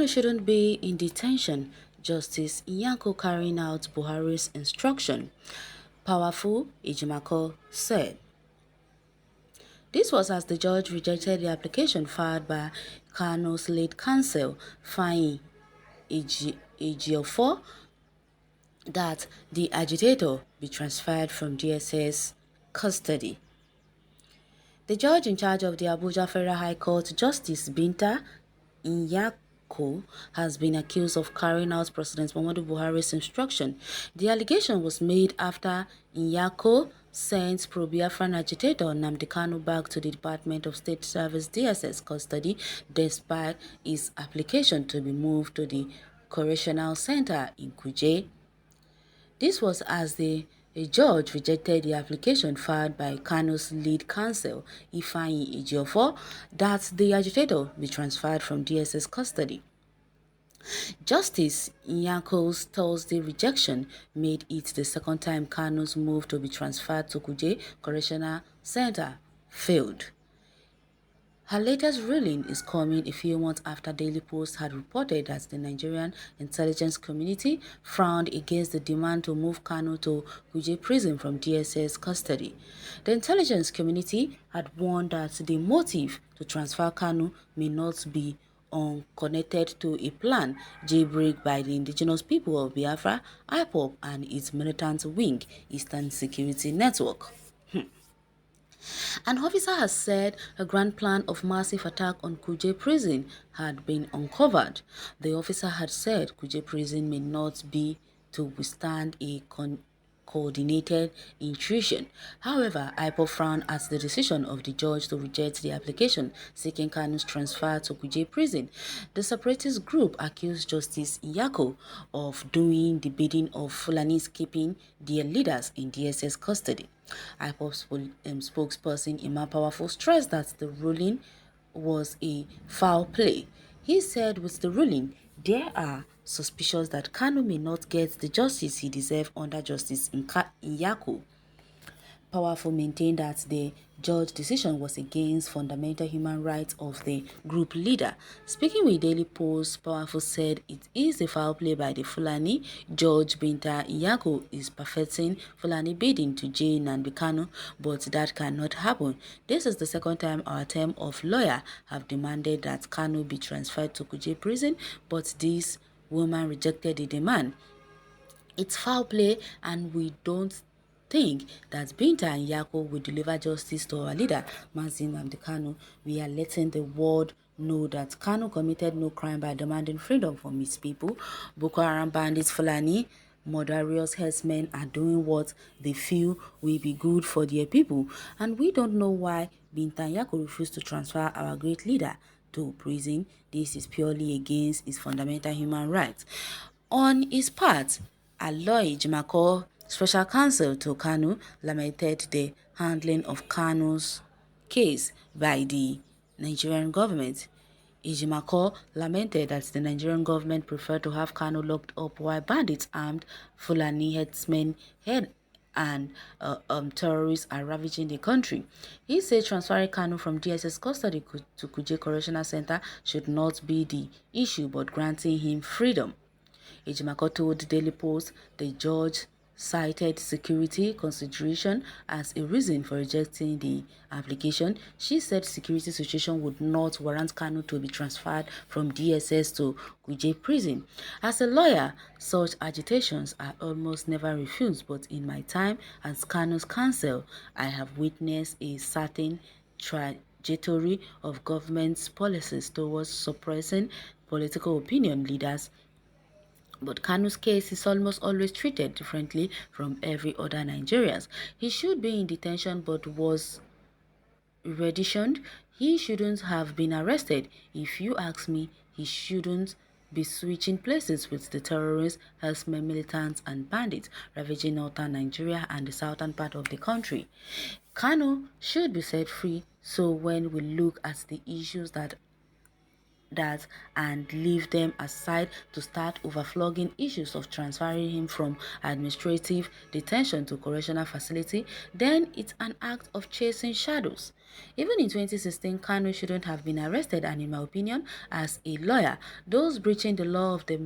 Kanu shouldn't be in detention. Justice Nyako carrying out Buhari's instruction. Powerful, Ejimako said. This was as the judge rejected the application filed by Kanu's lead counsel, Fayin Ejiofor, that the agitator be transferred from DSS custody. The judge in charge of the Abuja Federal High Court, Justice Binta Nyako, has been accused of carrying out President Muhammadu Buhari's instruction. The allegation was made after Nyako sent pro-Biafran agitator Nnamdi back to the Department of State Service DSS custody despite his application to be moved to the Correctional Center in Kuje. This was as a judge rejected the application filed by Kanu's lead counsel, Ifeanyi Ejiofor, that the agitator be transferred from DSS custody. Justice Nyako's Thursday rejection made it the second time Kanu's move to be transferred to Kuje Correctional Center failed. Her latest ruling is coming a few months after Daily Post had reported that the Nigerian intelligence community frowned against the demand to move Kanu to Kuje prison from DSS custody. The intelligence community had warned that the motive to transfer Kanu may not be unconnected to a plan jailbreak by the indigenous people of Biafra, IPOB, and its militant wing, Eastern Security Network. An officer has said a grand plan of massive attack on Kuje prison had been uncovered. The officer had said Kuje prison may not be to withstand a coordinated intrusion. However, IPOB frowned at the decision of the judge to reject the application seeking Kanu's transfer to Kuje prison. The separatist group accused Justice Nyako of doing the bidding of Fulanis keeping their leaders in DSS custody. IPOB spokesperson Imam Powerful stressed that the ruling was a foul play. He said with the ruling, there are suspicions that Kanu may not get the justice he deserves under Justice Nyako. Powerful maintained that the judge's decision was against fundamental human rights of the group leader. Speaking with Daily Post, Powerful said it is a foul play by the Fulani. Judge Binta Nyako is perfecting Fulani bidding to jail Nnamdi Kanu, but that cannot happen. This is the second time our team of lawyers have demanded that Kanu be transferred to Kuje prison, but this woman rejected the demand. It's foul play, and we don't think that Binta and Nyako will deliver justice to our leader, Nnamdi Kanu. We are letting the world know that Kanu committed no crime by demanding freedom from his people. Boko Haram bandits, Fulani, murderous herdsmen are doing what they feel will be good for their people, and we don't know why Binta and Nyako refused to transfer our great leader to prison. This is purely against his fundamental human rights. On his part, Aloy Ejimako, Special Counsel to Kanu, lamented the handling of Kanu's case by the Nigerian government. Ejimako lamented that the Nigerian government preferred to have Kanu locked up while bandits, armed Fulani herdsmen, and terrorists are ravaging the country. He said transferring Kanu from DSS custody to Kuje Correctional Center should not be the issue, but granting him freedom. Ejimako told the Daily Post the judge cited security consideration as a reason for rejecting the application. She said security situation would not warrant Kanu to be transferred from DSS to Kuje prison. As a lawyer, such agitations are almost never refused, but in my time as Kanu's counsel, I have witnessed a certain trajectory of government's policies towards suppressing political opinion leaders. But Kanu's case is almost always treated differently from every other Nigerians. He should be in detention but was renditioned. He shouldn't have been arrested. If you ask me, he shouldn't be switching places with the terrorists, herdsmen, militants, and bandits ravaging northern Nigeria and the southern part of the country. Kanu should be set free. So when we look at the issues that and leave them aside to start overflogging issues of transferring him from administrative detention to correctional facility, then it's an act of chasing shadows. Even in 2016, Kanu shouldn't have been arrested, and in my opinion, as a lawyer, those breaching the law of the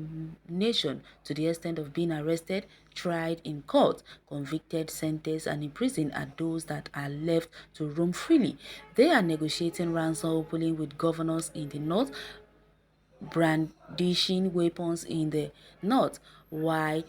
nation to the extent of being arrested, tried in court, convicted, sentenced, and imprisoned are those that are left to roam freely. They are negotiating ransom openly with governors in the north, brandishing weapons in the north, while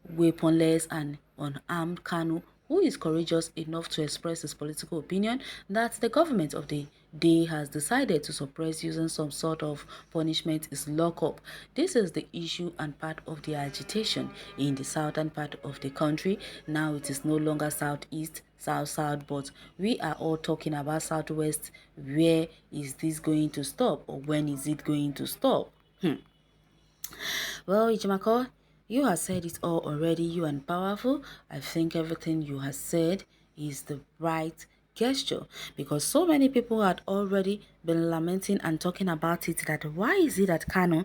weaponless and unarmed Kanu, who is courageous enough to express his political opinion that the government of the day has decided to suppress using some sort of punishment, is lockup. This is the issue and part of the agitation in the southern part of the country. Now it is no longer southeast, south, but we are all talking about southwest. Where is this going to stop, or when is it going to stop? Well, Ijimako, you have said it all already. You and powerful. I think everything you have said is the right gesture, because so many people had already been lamenting and talking about it, that why is it that Kano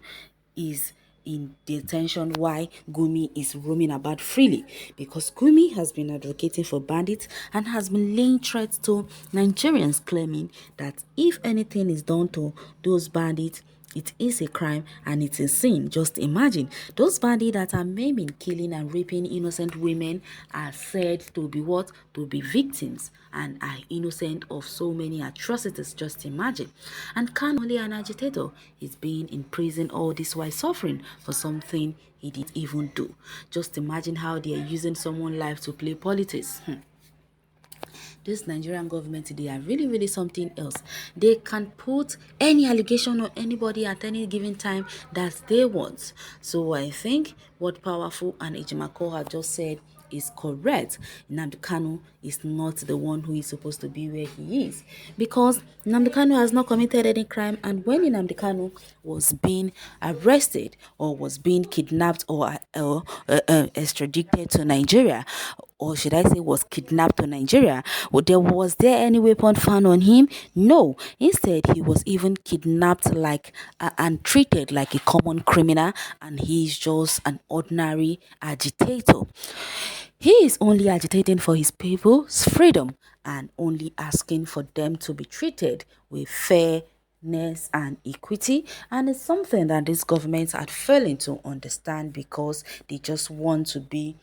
is in detention, why Gumi is roaming about freely, because Gumi has been advocating for bandits and has been laying threats to Nigerians, claiming that if anything is done to those bandits, it is a crime and it's a sin. Just imagine, those bandits that are maiming, killing and raping innocent women are said to be what? To be victims and are innocent of so many atrocities. Just imagine. And can only an agitator is being in prison all this while suffering for something he didn't even do. Just imagine how they are using someone's life to play politics. This Nigerian government, they are really something else. They can put any allegation on anybody at any given time that they want. So I think what Powerful and Ejimako have just said is correct. Nnamdi Kanu is not the one who is supposed to be where he is, because Nnamdi Kanu has not committed any crime. And when Nnamdi Kanu was being arrested or was being kidnapped or extradited to Nigeria, or should I say was kidnapped to Nigeria, was there any weapon found on him? No. Instead, he was even kidnapped like and treated like a common criminal, and he's just an ordinary agitator. He is only agitating for his people's freedom and only asking for them to be treated with fairness and equity, and it's something that this government are failing to understand, because they just want to be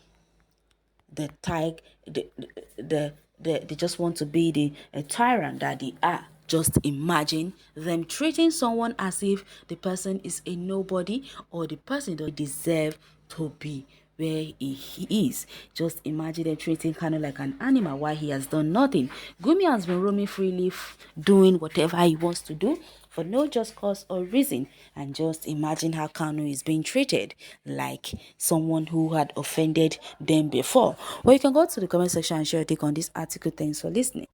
the type they just want to be the a tyrant that they are. Just imagine them treating someone as if the person is a nobody, or the person don't deserve to be where he is. Just imagine them treating kind of like an animal while he has done nothing. Gumi has been roaming freely, doing whatever he wants to do for no just cause or reason. And just imagine how Kanu is being treated like someone who had offended them before. Well, you can go to the comment section and share your take on this article. Thanks for listening.